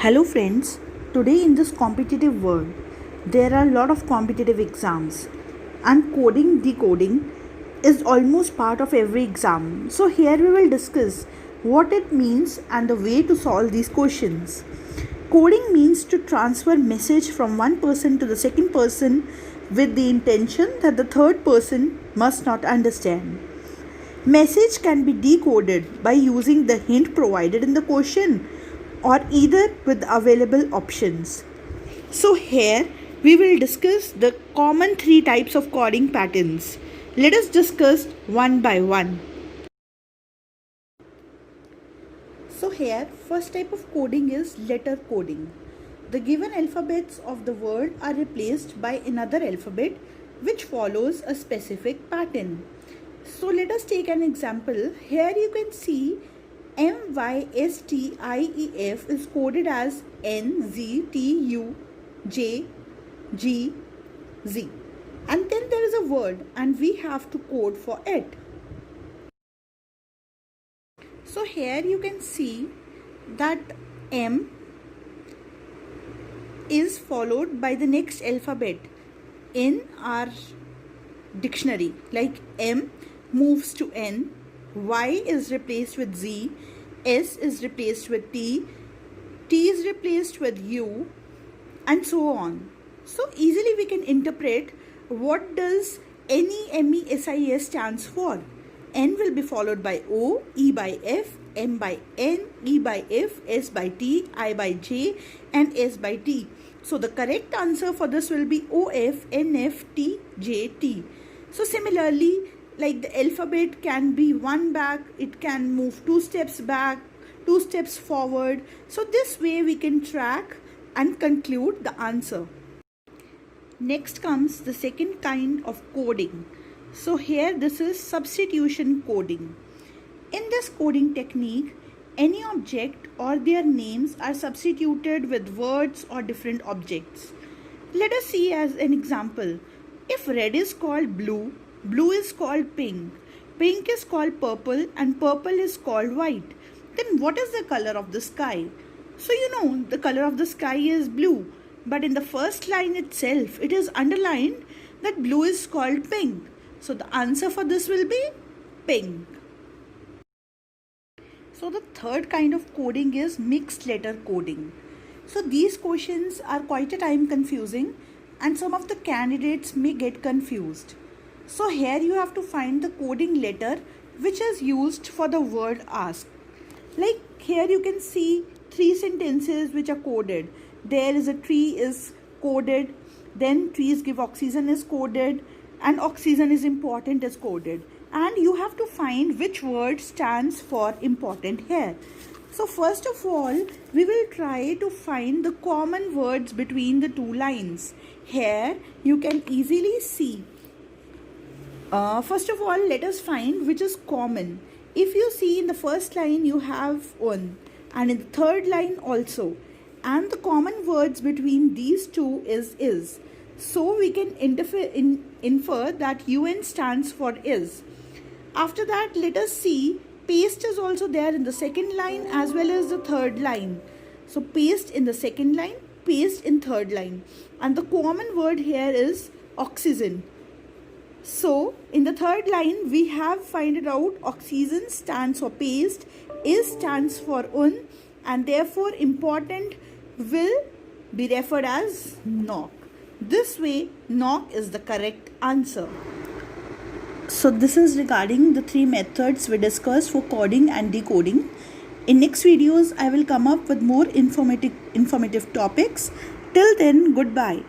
Hello friends, today in this competitive world, there are a lot of competitive exams and coding decoding is almost part of every exam. So here we will discuss what it means and the way to solve these questions. Coding means to transfer message from one person to the second person with the intention that the third person must not understand. Message can be decoded by using the hint provided in the question or either with available options. So here we will discuss the common three types of coding patterns. Let us discuss one by one. So here first type of coding is letter coding. The given alphabets of the word are replaced by another alphabet which follows a specific pattern. So let us take an example. Here you can see MYSTIEF is coded as NZTUJGZ, and then there is a word and we have to code for it. So here you can see that M is followed by the next alphabet in our dictionary, like M moves to N, Y is replaced with Z, S is replaced with T, T is replaced with U, and so on. So easily we can interpret what does NEMESIS stands for. N will be followed by O, E by F, M by N, E by F, S by T, I by J, and S by T. So the correct answer for this will be OF, NF, T, J, T. So similarly, like the alphabet can be one back, it can move two steps back, two steps forward. So this way we can track and conclude the answer. Next comes the second kind of coding. So here this is substitution coding. In this coding technique, any object or their names are substituted with words or different objects. Let us see as an example. If red is called blue, blue is called pink, pink is called purple, and purple is called white, then what is the color of the sky? So you know the color of the sky is blue, but in the first line itself it is underlined that blue is called pink. So the answer for this will be pink. So the third kind of coding is mixed letter coding. So these questions are quite a time confusing and some of the candidates may get confused. So here you have to find the coding letter which is used for the word asked. Like here you can see three sentences which are coded. There is a tree is coded, then trees give oxygen is coded, and oxygen is important is coded. And you have to find which word stands for important here. So first of all, we will try to find the common words between the two lines. Here you can easily see. First of all, let us find which is common. If you see in the first line you have un, and in the third line also, and the common words between these two is. So we can infer that UN stands for is. After that, let us see paste is also there in the second line as well as the third line. So paste in the second line, paste in third line, and the common word here is oxygen. So in the third line we have find it out oxygen stands for paste, is stands for un, and therefore important will be referred as knock. This way knock is the correct answer. So this is regarding the three methods we discussed for coding and decoding. In next videos I will come up with more informative topics. Till then, goodbye.